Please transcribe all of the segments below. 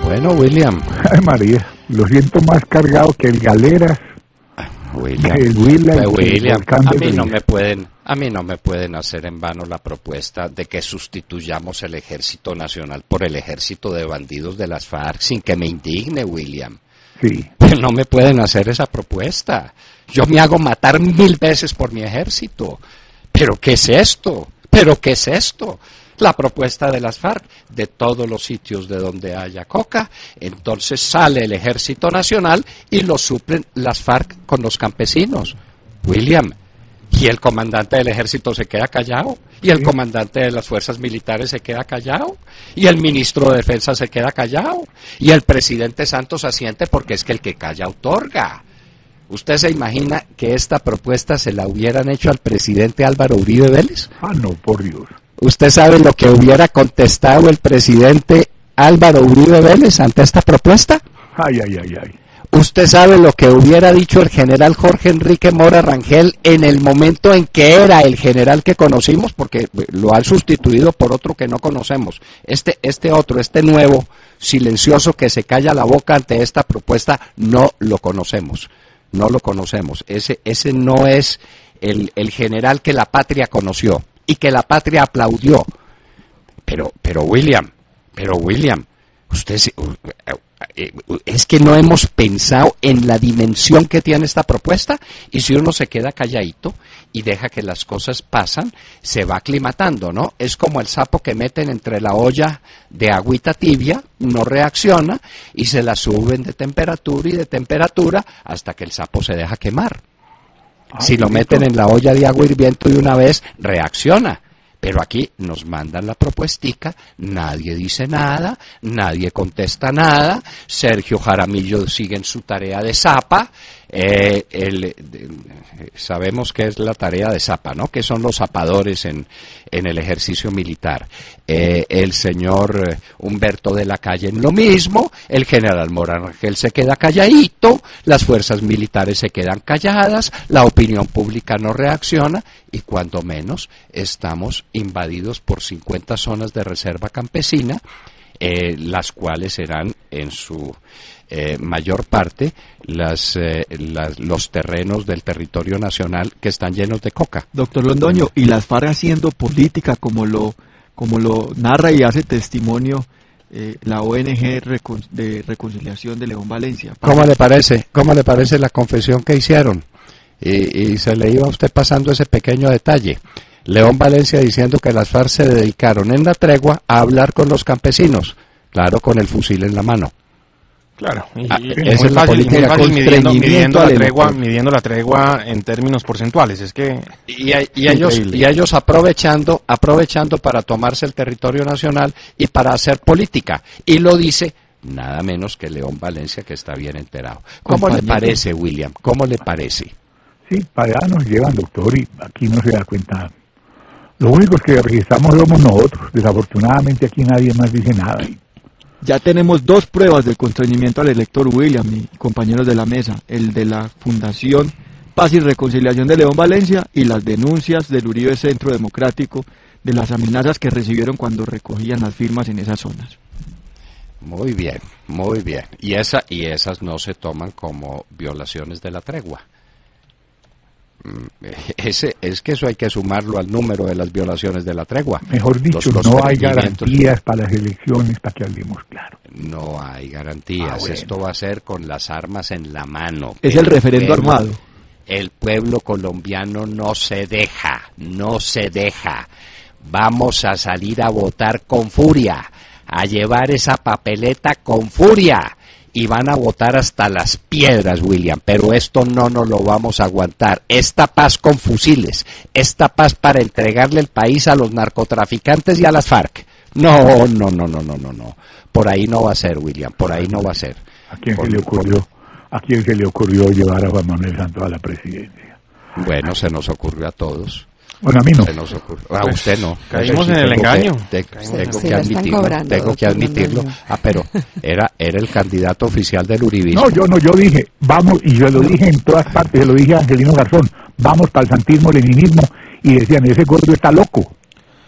Bueno, William. Ay, María, lo siento más cargado que el Galeras. William, a mí no me pueden hacer en vano la propuesta de que sustituyamos el Ejército Nacional por el ejército de bandidos de las FARC sin que me indigne, William. Sí. No me pueden hacer esa propuesta. Yo me hago matar 1000 veces por mi ejército. ¿Pero qué es esto? La propuesta de las FARC, de todos los sitios de donde haya coca, entonces sale el Ejército Nacional y lo suplen las FARC con los campesinos. William, y el comandante del ejército se queda callado, y el comandante de las fuerzas militares se queda callado, y el ministro de defensa se queda callado, y el presidente Santos asiente porque es que el que calla otorga. ¿Usted se imagina que esta propuesta se la hubieran hecho al presidente Álvaro Uribe Vélez? Ah, no, por Dios. ¿Usted sabe lo que hubiera contestado el presidente Álvaro Uribe Vélez ante esta propuesta? Ay. ¿Usted sabe lo que hubiera dicho el general Jorge Enrique Mora Rangel en el momento en que era el general que conocimos? Porque lo han sustituido por otro que no conocemos. Este nuevo, silencioso, que se calla la boca ante esta propuesta, no lo conocemos. Ese no es el general que la patria conoció y que la patria aplaudió. Pero William, usted es que no hemos pensado en la dimensión que tiene esta propuesta, y si uno se queda calladito y deja que las cosas pasan, se va aclimatando, ¿no? Es como el sapo que meten entre la olla de agüita tibia, no reacciona, y se la suben de temperatura hasta que el sapo se deja quemar. Si lo meten en la olla de agua hirviendo de una vez, reacciona. Pero aquí nos mandan la propuestica, nadie dice nada, nadie contesta nada, Sergio Jaramillo sigue en su tarea de zapa, sabemos que es la tarea de zapa, ¿no? Que son los zapadores en el ejercicio militar. El señor Humberto de la Calle en lo mismo, el general Mora Rangel se queda calladito, las fuerzas militares se quedan calladas, la opinión pública no reacciona, y cuando menos estamos invadidos por 50 zonas de reserva campesina, las cuales serán en su mayor parte los terrenos del territorio nacional que están llenos de coca. Doctor Londoño, y las FARC haciendo política como lo narra y hace testimonio la ONG de Reconciliación de León Valencia. ¿Cómo le parece la confesión que hicieron? Y se le iba a usted pasando ese pequeño detalle. León Valencia diciendo que las FARC se dedicaron en la tregua a hablar con los campesinos, claro, con el fusil en la mano. Claro, esa es la política, midiendo la tregua en términos porcentuales, es que y ellos aprovechando para tomarse el territorio nacional y para hacer política, y lo dice nada menos que León Valencia, que está bien enterado. ¿Cómo le parece, William? ¿Cómo le parece? Sí, para allá nos llevan, doctor, y aquí no se da cuenta. Lo único es que registramos somos nosotros. Desafortunadamente aquí nadie más dice nada. Ya tenemos 2 pruebas del constreñimiento al elector, William y compañeros de la mesa: el de la Fundación Paz y Reconciliación de León Valencia y las denuncias del Uribe Centro Democrático de las amenazas que recibieron cuando recogían las firmas en esas zonas. Muy bien. Y esas no se toman como violaciones de la tregua. Es que eso hay que sumarlo al número de las violaciones de la tregua. Mejor dicho, no hay garantías para las elecciones, para que hablemos claro. No hay garantías. Bueno. Esto va a ser con las armas en la mano. Es el referendo armado. El pueblo colombiano no se deja. Vamos a salir a votar con furia, a llevar esa papeleta con furia. Y van a votar hasta las piedras, William, pero esto no nos lo vamos a aguantar. Esta paz con fusiles, esta paz para entregarle el país a los narcotraficantes y a las FARC. No. Por ahí no va a ser, William, por ahí no va a ser. ¿A quién se le ocurrió llevar a Juan Manuel Santos a la presidencia? Bueno, se nos ocurrió a todos. Bueno, a mí no. A usted no. Caímos en el engaño. Tengo que admitirlo. Pero era el candidato oficial del uribismo. No, yo dije, vamos, y yo lo dije en todas partes, se lo dije a Angelino Garzón, vamos para el santismo, leninismo, y decían, ese gordo está loco.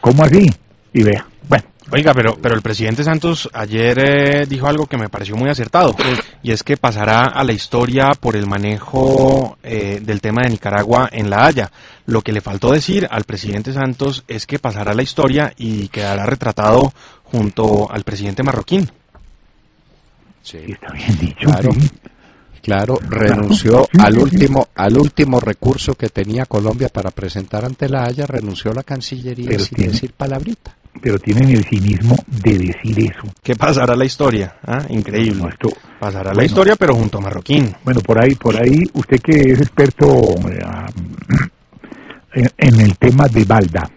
¿Cómo así? Y vea, bueno. Oiga, pero el presidente Santos ayer dijo algo que me pareció muy acertado, y es que pasará a la historia por el manejo del tema de Nicaragua en La Haya. Lo que le faltó decir al presidente Santos es que pasará a la historia y quedará retratado junto al presidente marroquín. Sí, está bien dicho. Claro. Sí. Claro, renunció al último recurso que tenía Colombia para presentar ante La Haya, renunció a la Cancillería sin decir palabrita. Pero tienen el cinismo de decir eso. ¿Qué pasará a la historia? Increíble. No, esto, pasará a la historia, pero junto a Marroquín. Bueno, por ahí, usted que es experto en el tema de Balda,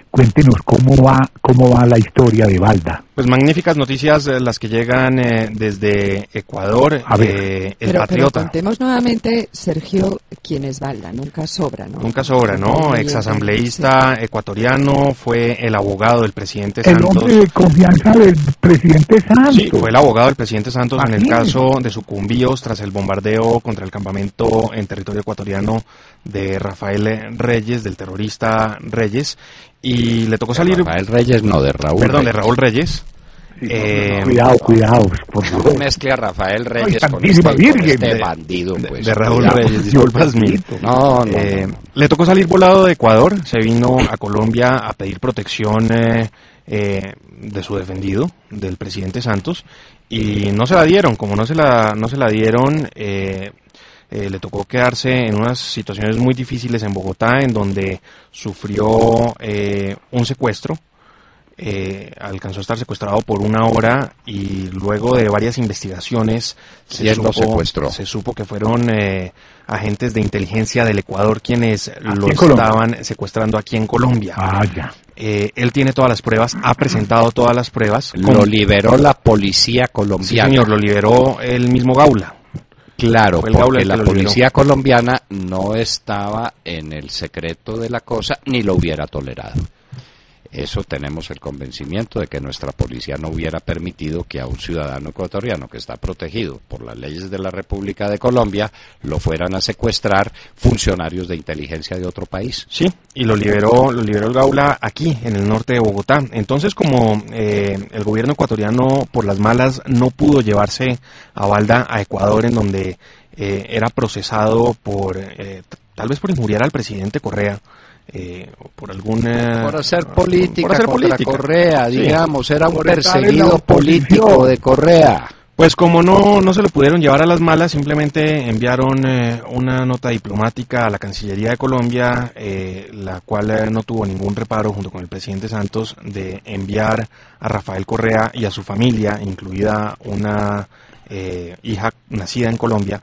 cuéntenos cómo va la historia de Balda. Pues magníficas noticias las que llegan desde Ecuador, el Patriota. Pero contemos nuevamente, Sergio, quién es Balda, nunca sobra, ¿no? Nunca sobra, ¿no? Exasambleísta ecuatoriano, fue el abogado del presidente Santos. El hombre de confianza del presidente Santos. Sí, fue el abogado del presidente Santos en el caso de sucumbíos tras el bombardeo contra el campamento en territorio ecuatoriano de Rafael Reyes, del terrorista Reyes. Y le tocó salir... Rafael Reyes, no, de Raúl. Perdón, Reyes. de Raúl Reyes. Sí, cuidado, por favor. No mezcle a Rafael Reyes con Virgen, este bandido, pues. De Raúl Reyes, disculpas mí. No. Le tocó salir volado de Ecuador, se vino a Colombia a pedir protección de su defendido, del presidente Santos, y no se la dieron. Como no se la dieron... le tocó quedarse en unas situaciones muy difíciles en Bogotá, en donde sufrió un secuestro, alcanzó a estar secuestrado por 1 hora y luego de varias investigaciones se supo que fueron agentes de inteligencia del Ecuador quienes lo estaban secuestrando aquí en Colombia. Él tiene todas las pruebas, ha presentado todas las pruebas. Lo liberó la policía colombiana. Sí, señor, lo liberó el mismo Gaula. Claro, porque la policía colombiana no estaba en el secreto de la cosa ni lo hubiera tolerado. Eso tenemos el convencimiento de que nuestra policía no hubiera permitido que a un ciudadano ecuatoriano que está protegido por las leyes de la República de Colombia lo fueran a secuestrar funcionarios de inteligencia de otro país. Sí, y lo liberó el Gaula aquí, en el norte de Bogotá. Entonces, como el gobierno ecuatoriano por las malas no pudo llevarse a Balda a Ecuador, en donde era procesado por tal vez por injuriar al presidente Correa, por hacer política contra Correa, digamos, era un perseguido político de Correa. Pues como no se lo pudieron llevar a las malas, simplemente enviaron una nota diplomática a la Cancillería de Colombia, la cual no tuvo ningún reparo junto con el presidente Santos de enviar a Rafael Correa y a su familia, incluida una hija nacida en Colombia,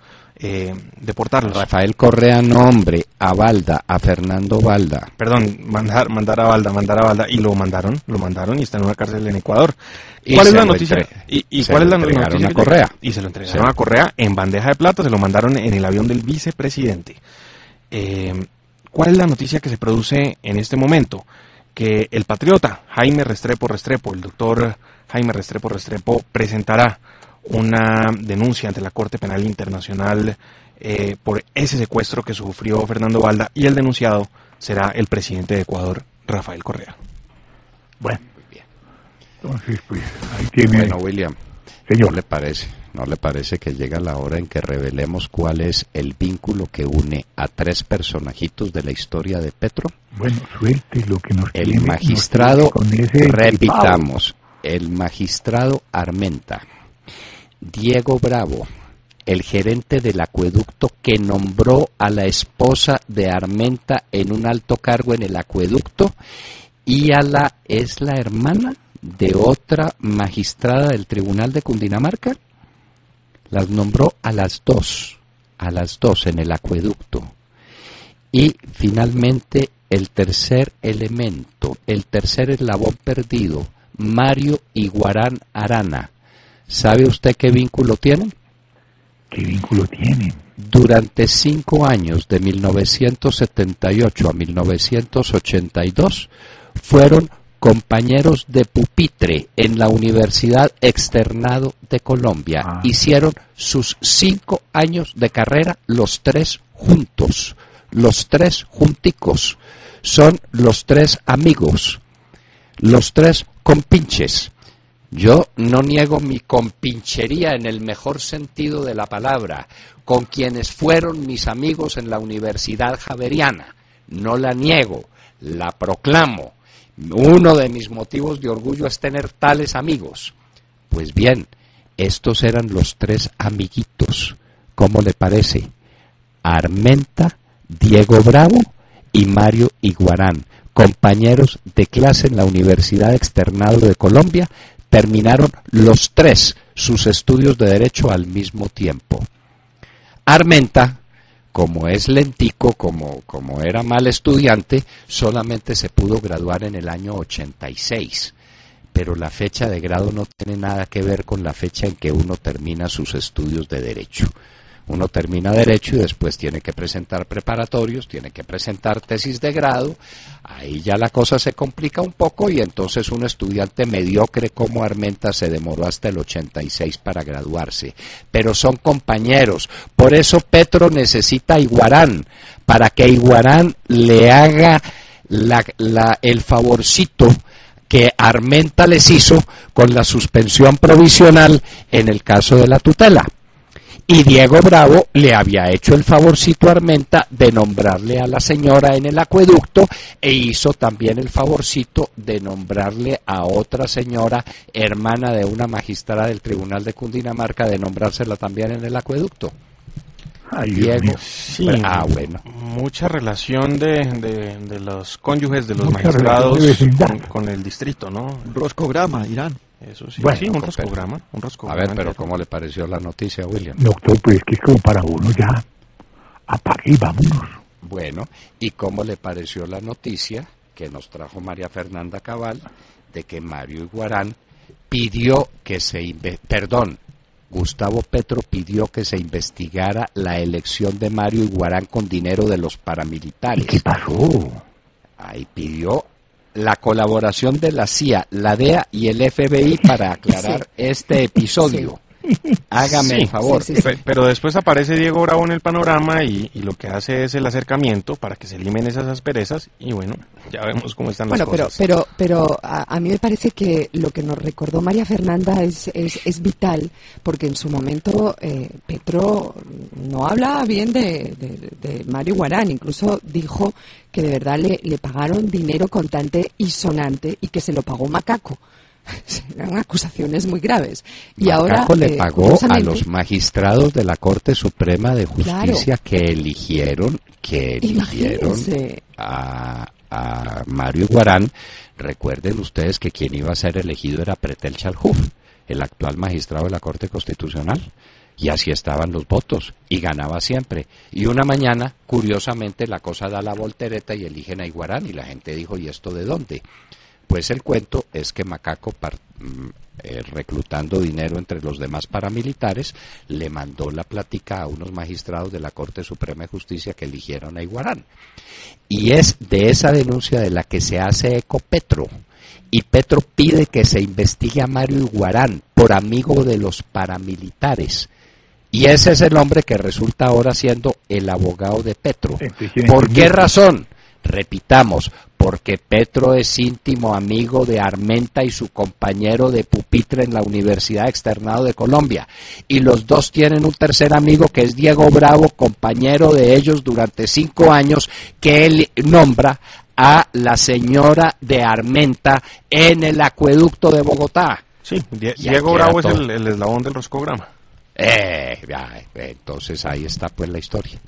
deportarlos. Rafael Correa nombre a Balda, a Fernando Balda. Perdón, mandar a Balda, y lo mandaron y está en una cárcel en Ecuador. ¿Cuál es la noticia? ¿Cuál es la noticia? A Correa. Y se lo entregaron a Correa en bandeja de plata, se lo mandaron en el avión del vicepresidente. ¿Cuál es la noticia que se produce en este momento? Que el patriota Jaime Restrepo, el doctor Jaime Restrepo presentará una denuncia ante la Corte Penal Internacional por ese secuestro que sufrió Fernando Balda, y el denunciado será el presidente de Ecuador, Rafael Correa. Bueno, bien. Entonces, pues, ahí tiene... Bueno, William, señor. ¿No le parece que llega la hora en que revelemos cuál es el vínculo que une a 3 personajitos de la historia de Petro? Bueno, suelte lo que nos El magistrado, repitamos, el magistrado Armenta, Diego Bravo, el gerente del acueducto que nombró a la esposa de Armenta en un alto cargo en el acueducto, y es la hermana de otra magistrada del Tribunal de Cundinamarca. Las nombró a las dos en el acueducto. Y finalmente el tercer elemento, el tercer eslabón perdido, Mario Iguarán Arana. ¿Sabe usted qué vínculo tienen? ¿Qué vínculo tienen? Durante 5 años, de 1978 a 1982, fueron compañeros de pupitre en la Universidad Externado de Colombia. Hicieron sus 5 años de carrera los 3 juntos, los 3 junticos. Son los 3 amigos. los tres compinches. Yo no niego mi compinchería en el mejor sentido de la palabra, con quienes fueron mis amigos en la Universidad Javeriana. No la niego, la proclamo. Uno de mis motivos de orgullo es tener tales amigos. Pues bien, estos eran los tres amiguitos. ¿Cómo le parece? Armenta, Diego Bravo y Mario Iguarán, compañeros de clase en la Universidad Externado de Colombia, terminaron los tres sus estudios de Derecho al mismo tiempo. Armenta, como es lentico, como era mal estudiante, solamente se pudo graduar en el año 86. Pero la fecha de grado no tiene nada que ver con la fecha en que uno termina sus estudios de Derecho. Uno termina Derecho y después tiene que presentar preparatorios, tiene que presentar tesis de grado. Ahí ya la cosa se complica un poco y entonces un estudiante mediocre como Armenta se demoró hasta el 86 para graduarse. Pero son compañeros. Por eso Petro necesita a Iguarán, para que Iguarán le haga el favorcito que Armenta les hizo con la suspensión provisional en el caso de la tutela. Y Diego Bravo le había hecho el favorcito a Armenta de nombrarle a la señora en el acueducto e hizo también el favorcito de nombrarle a otra señora, hermana de una magistrada del Tribunal de Cundinamarca, de nombrársela también en el acueducto. Ay, Diego. Sí, Bueno. mucha relación de los cónyuges de los Mucha magistrados relación de vecindad. con el distrito, ¿no? Roscograma, Irán. Eso sí, Bueno, sí, un roscograma. A ver, pero ¿cómo le pareció la noticia, William? Doctor, pues es que es como para uno ya. Apague y vámonos. Bueno, ¿y cómo le pareció la noticia que nos trajo María Fernanda Cabal de que Mario Iguarán pidió que Gustavo Petro pidió que se investigara la elección de Mario Iguarán con dinero de los paramilitares? ¿Y qué pasó? Ahí pidió la colaboración de la CIA, la DEA y el FBI para aclarar este episodio. Hágame el favor. Pero después aparece Diego Bravo en el panorama y lo que hace es el acercamiento para que se eliminen esas asperezas y bueno, ya vemos cómo están las cosas. Pero a mí me parece que lo que nos recordó María Fernanda es vital, porque en su momento Petro no hablaba bien de Mario Iguarán, incluso dijo que de verdad le pagaron dinero contante y sonante y que se lo pagó Macaco. Eran acusaciones muy graves. Y Macaco ahora le pagó a los magistrados de la Corte Suprema de Justicia, claro, que eligieron a Mario Iguarán. Recuerden ustedes que quien iba a ser elegido era Pretel Chalhuf, el actual magistrado de la Corte Constitucional. Y así estaban los votos, y ganaba siempre. Y una mañana, curiosamente, la cosa da la voltereta y eligen a Iguarán, y la gente dijo, ¿y esto de dónde? Pues el cuento es que Macaco, reclutando dinero entre los demás paramilitares, le mandó la plática a unos magistrados de la Corte Suprema de Justicia que eligieron a Iguarán. Y es de esa denuncia de la que se hace eco Petro. Y Petro pide que se investigue a Mario Iguarán por amigo de los paramilitares. Y ese es el hombre que resulta ahora siendo el abogado de Petro. ¿Por qué razón? Repitamos, porque Petro es íntimo amigo de Armenta y su compañero de pupitre en la Universidad Externado de Colombia. Y los dos tienen un tercer amigo que es Diego Bravo, compañero de ellos durante 5 años, que él nombra a la señora de Armenta en el acueducto de Bogotá. Sí, Diego Bravo es el eslabón del roscograma. Entonces ahí está pues la historia.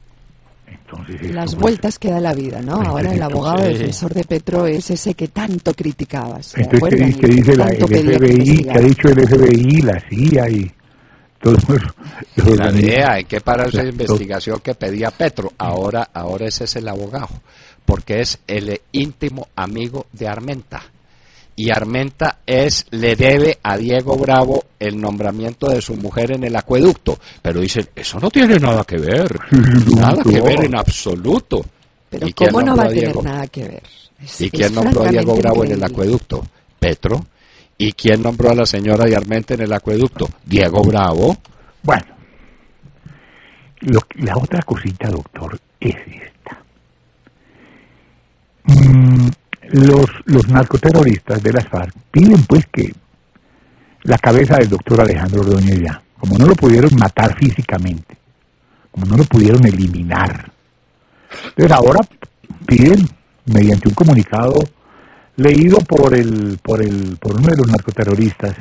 Entonces, las vueltas que da la vida, ¿no? Ahora el abogado defensor de Petro es ese que tanto criticabas. Entonces, ¿qué dice el FBI? ¿Qué ha dicho el FBI, la CIA y todo eso? La DEA, ¿en qué para esa investigación que pedía Petro? Ahora ese es el abogado, porque es el íntimo amigo de Armenta. Y Armenta le debe a Diego Bravo el nombramiento de su mujer en el acueducto. Pero dicen, eso no tiene nada que ver. Nada que ver en absoluto. Pero ¿cómo no va a tener nada que ver? ¿Y quién nombró a Diego Bravo en el acueducto? Petro. ¿Y quién nombró a la señora de Armenta en el acueducto? Diego Bravo. Bueno, la otra cosita, doctor, es esta. los narcoterroristas de las FARC piden pues que la cabeza del doctor Alejandro Ordóñez ya, como no lo pudieron matar físicamente, como no lo pudieron eliminar, entonces ahora piden, mediante un comunicado leído por uno de los narcoterroristas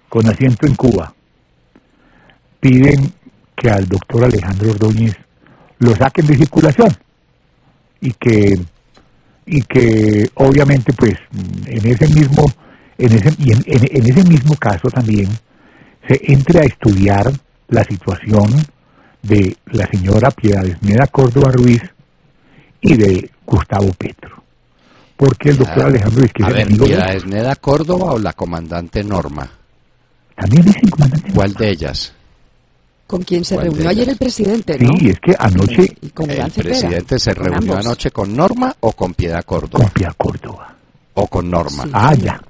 con asiento en Cuba, piden que al doctor Alejandro Ordóñez lo saquen de circulación y que obviamente pues en ese mismo caso también se entre a estudiar la situación de la señora Piedad Córdoba Ruiz y de Gustavo Petro, porque el doctor Alejandro Ruiz, que es amigo Piedad Córdoba o la comandante Norma, también dicen comandante ¿cuál Norma. de ellas? ¿Con quién se ¿Cuál de reunió ayer ellas? el presidente, no? Sí, es que anoche Y con ¿El Iván Cepeda, presidente se con reunió ambos. anoche con Norma o con Piedad Córdoba? con Piedad Córdoba. ¿O con Norma? Sí. Ya.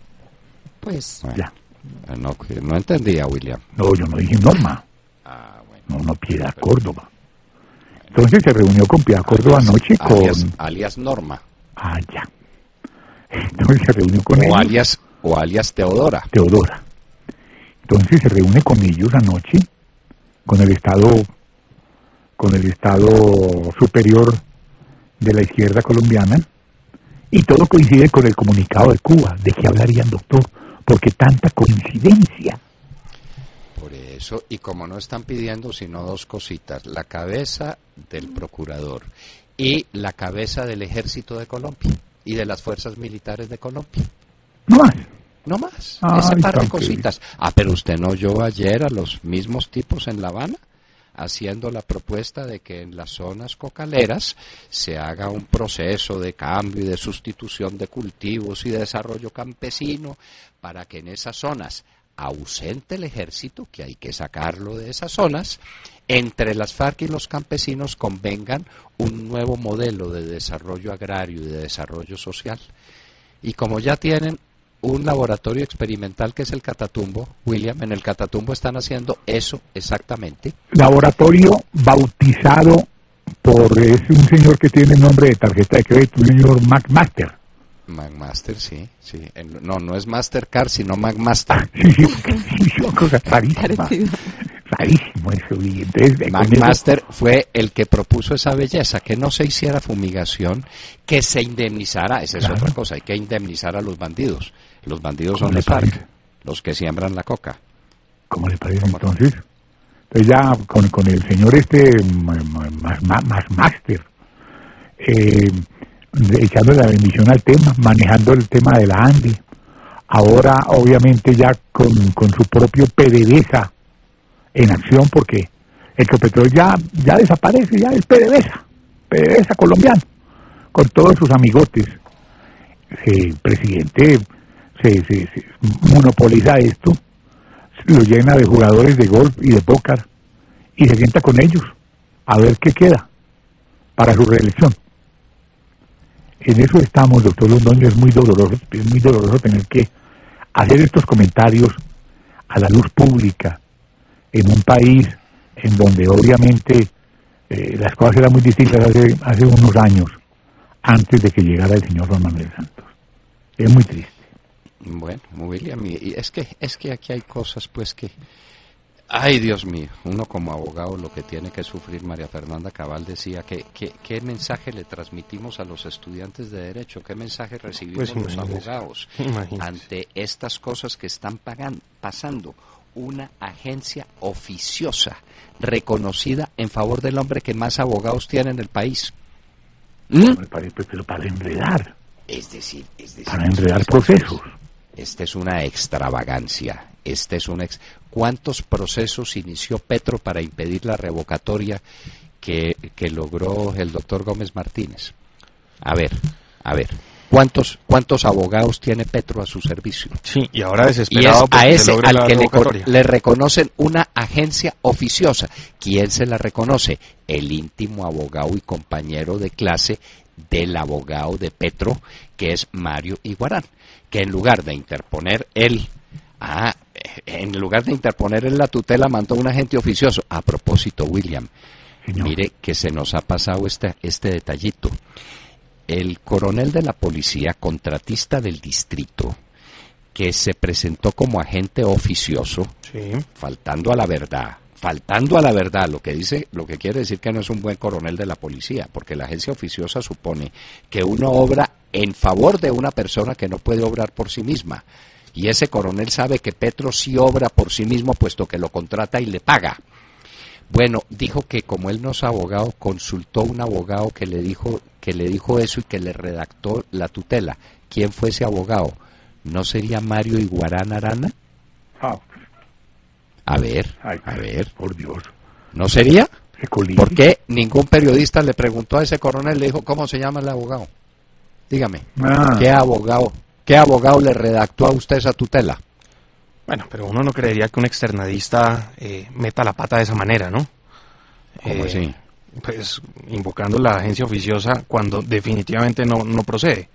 Pues, Bueno, Ya. no entendía, William. No, yo no dije Norma. Bueno. No, Piedad Córdoba. Entonces se reunió con Piedad Córdoba anoche alias Norma. Ya. Entonces se reunió con ellos. O alias Teodora. Teodora. Entonces se reúne con ellos anoche, con el Estado superior de la izquierda colombiana, y todo coincide con el comunicado de Cuba. ¿De qué hablarían, doctor? Porque tanta coincidencia. Por eso, y como no están pidiendo sino dos cositas, la cabeza del procurador y la cabeza del ejército de Colombia y de las fuerzas militares de Colombia. No más. No más, Ay, ese par de tan cositas. Pero usted no oyó ayer a los mismos tipos en La Habana haciendo la propuesta de que en las zonas cocaleras se haga un proceso de cambio y de sustitución de cultivos y de desarrollo campesino para que en esas zonas ausente el ejército, que hay que sacarlo de esas zonas, entre las FARC y los campesinos convengan un nuevo modelo de desarrollo agrario y de desarrollo social. Y como ya tienen un laboratorio experimental que es el Catatumbo, William, en el Catatumbo están haciendo eso exactamente. Laboratorio bautizado por un señor que tiene nombre de tarjeta de crédito, un señor McMaster. McMaster, sí. No es Mastercard, sino McMaster. Sí, una cosa rarísima. parecido. Rarísimo eso. Y entonces, McMaster fue el que propuso esa belleza, que no se hiciera fumigación, que se indemnizara, esa es otra cosa, hay que indemnizar a los bandidos. Los bandidos son ¿Cómo le los FARC, parece? los que siembran la coca. ¿Cómo le parece entonces? Entonces ya con el señor McMaster, echando la bendición al tema, manejando el tema de la ANDI, ahora obviamente ya con su propio PDVSA en acción, porque Ecopetrol ya desaparece, ya es PDVSA colombiano, con todos sus amigotes. El presidente se monopoliza esto, lo llena de jugadores de golf y de póker y se sienta con ellos a ver qué queda para su reelección. En eso estamos, doctor Londoño. Es muy doloroso tener que hacer estos comentarios a la luz pública en un país en donde obviamente las cosas eran muy distintas hace unos años, antes de que llegara el señor Juan Manuel Santos. Es muy triste. Bueno, William, y es que aquí hay cosas pues que, ay Dios mío, uno como abogado lo que tiene que sufrir. María Fernanda Cabal decía ¿qué mensaje le transmitimos a los estudiantes de Derecho? ¿Qué mensaje recibimos Pues los abogados imagínese. ante estas cosas que están pasando? Una agencia oficiosa, reconocida en favor del hombre que más abogados tiene en el país. Pero para enredar. Es decir, Para enredar procesos. Esta es una extravagancia. ¿Cuántos procesos inició Petro para impedir la revocatoria que logró el doctor Gómez Martínez? A ver. ¿Cuántos abogados tiene Petro a su servicio? Sí, y ahora Y es desesperado a porque se ese logre al la que revocatoria. le reconocen una agencia oficiosa. ¿Quién se la reconoce? El íntimo abogado y compañero de clase del abogado de Petro, que es Mario Iguarán, que en lugar de interponer él la tutela, mandó un agente oficioso. A propósito, William, Señor. mire que se nos ha pasado este detallito. el coronel de la policía, contratista del distrito, que se presentó como agente oficioso, Sí. faltando a la verdad, lo que quiere decir que no es un buen coronel de la policía, porque la agencia oficiosa supone que uno obra en favor de una persona que no puede obrar por sí misma. Y ese coronel sabe que Petro sí obra por sí mismo, puesto que lo contrata y le paga. Bueno, dijo que como él no es abogado, consultó a un abogado que le dijo eso y que le redactó la tutela. ¿Quién fue ese abogado? ¿No sería Mario Iguarán Arana? Ah, A ver, ay, a ver. por Dios. ¿No sería? Ese colín. ¿Por qué ningún periodista le preguntó a ese coronel, le dijo, ¿cómo se llama el abogado? Dígame, Ah, ¿qué abogado le redactó a usted esa tutela? Bueno, pero uno no creería que un externadista meta la pata de esa manera, ¿no? ¿Cómo así? Pues invocando la agencia oficiosa cuando definitivamente no procede.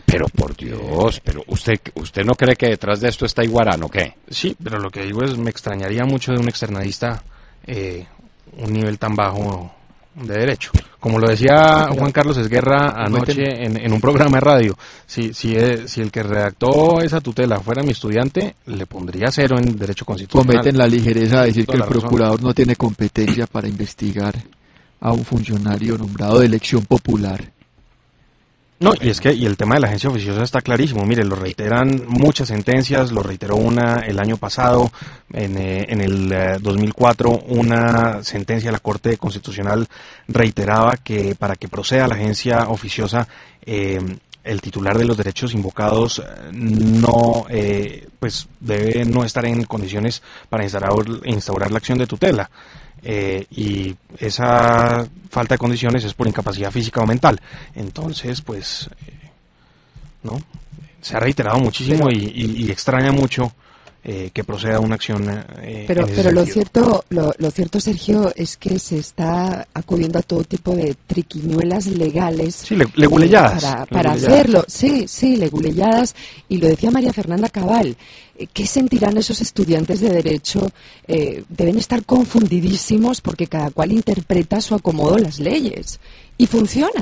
Pero por Dios, pero usted no cree que detrás de esto está Iguarán, ¿o qué? Sí, pero lo que digo es, me extrañaría mucho de un externadista un nivel tan bajo de derecho. Como lo decía Juan Carlos Esguerra anoche en un programa de radio, si el que redactó esa tutela fuera mi estudiante, le pondría 0 en derecho constitucional. Cometen la ligereza de decir que Toda el la razón. procurador no tiene competencia para investigar a un funcionario nombrado de elección popular. No, y el tema de la agencia oficiosa está clarísimo. Mire, lo reiteran muchas sentencias, lo reiteró una el año pasado, en el 2004, una sentencia de la Corte Constitucional reiteraba que para que proceda la agencia oficiosa, el titular de los derechos invocados pues debe no estar en condiciones para instaurar la acción de tutela. Y esa falta de condiciones es por incapacidad física o mental. Entonces, pues, ¿no? Se ha reiterado muchísimo y extraña mucho que proceda una acción Pero en ese lo sentido. cierto, Sergio, es que se está acudiendo a todo tipo de triquiñuelas legales. Sí, leguleyadas. Para hacerlo. Sí, leguleyadas. Y lo decía María Fernanda Cabal. ¿Qué sentirán esos estudiantes de Derecho? Deben estar confundidísimos porque cada cual interpreta a su acomodo las leyes. Y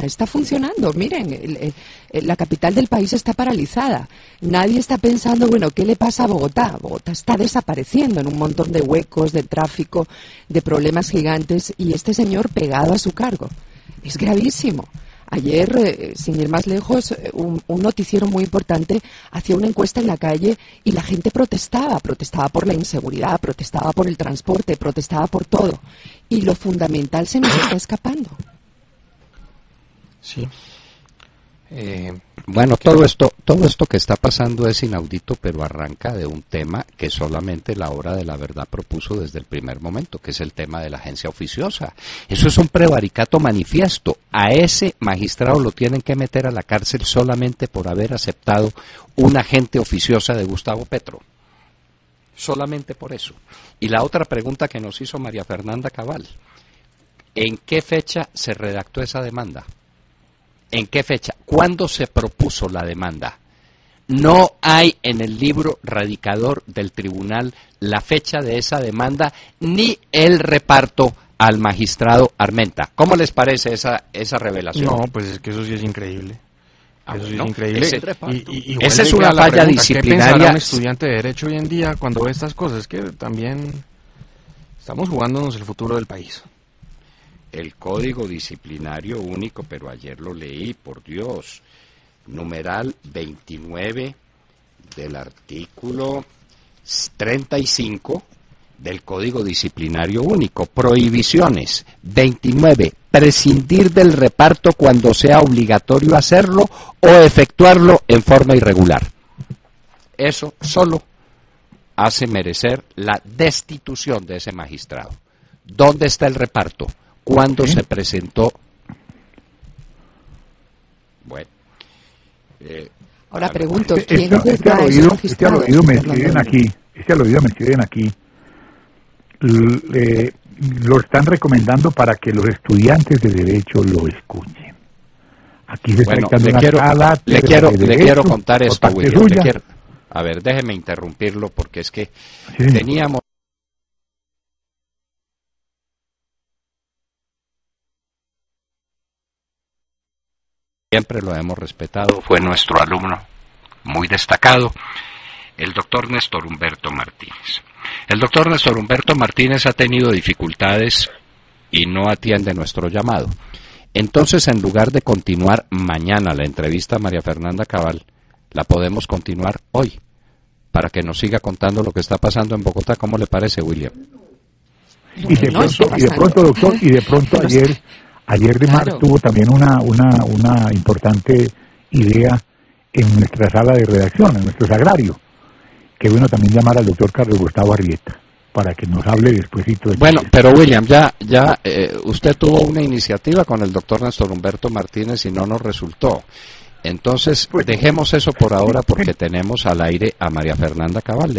está funcionando. Miren, la capital del país está paralizada. Nadie está pensando, bueno, ¿qué le pasa a Bogotá? Bogotá está desapareciendo en un montón de huecos, de tráfico, de problemas gigantes, y este señor pegado a su cargo. Es gravísimo. Ayer, sin ir más lejos, un noticiero muy importante hacía una encuesta en la calle y la gente protestaba por la inseguridad, protestaba por el transporte, protestaba por todo. Y lo fundamental se nos está escapando. Sí. Bueno, todo esto que está pasando es inaudito, pero arranca de un tema que solamente la Hora de la Verdad propuso desde el primer momento, que es el tema de la agencia oficiosa. Eso es un prevaricato manifiesto. A ese magistrado lo tienen que meter a la cárcel solamente por haber aceptado una agente oficiosa de Gustavo Petro. Solamente por eso. Y la otra pregunta que nos hizo María Fernanda Cabal: ¿en qué fecha se redactó esa demanda? ¿En qué fecha? ¿Cuándo se propuso la demanda? No hay en el libro radicador del tribunal la fecha de esa demanda ni el reparto al magistrado Armenta. ¿Cómo les parece esa revelación? No, pues es que eso sí es increíble. Eso sí bueno, es increíble. Esa es vuelve una a la falla pregunta, ¿qué pensará disciplinaria? un estudiante de Derecho hoy en día cuando ve estas cosas? Es que también estamos jugándonos el futuro del país. El Código Disciplinario Único, pero ayer lo leí, por Dios, numeral 29 del artículo 35 del Código Disciplinario Único. Prohibiciones. 29. Prescindir del reparto cuando sea obligatorio hacerlo o efectuarlo en forma irregular. Eso solo hace merecer la destitución de ese magistrado. ¿Dónde está el reparto? ¿Cuándo se presentó? Bueno. Ahora pregunto, ¿quién Este juzga a esos al magistrados? oído me escriben aquí, lo están recomendando para que los estudiantes de Derecho lo escuchen. Aquí se está dictando una cátedra de le Derecho quiero contar por esto, parte William. suya. A ver, déjeme interrumpirlo porque es que Sí. teníamos siempre lo hemos respetado, fue nuestro alumno muy destacado, el doctor Néstor Humberto Martínez. El doctor Néstor Humberto Martínez ha tenido dificultades y no atiende nuestro llamado. Entonces, en lugar de continuar mañana la entrevista a María Fernanda Cabal, la podemos continuar hoy, para que nos siga contando lo que está pasando en Bogotá. ¿Cómo le parece, William? Y de pronto, doctor, ayer de Mar tuvo también una importante idea en nuestra sala de redacción, en nuestro sagrario, que bueno también llamar al doctor Carlos Gustavo Arrieta, para que nos hable despuesito. Bueno, pero William, usted tuvo una iniciativa con el doctor Néstor Humberto Martínez y no nos resultó. Entonces, dejemos eso por ahora porque tenemos al aire a María Fernanda Cabal.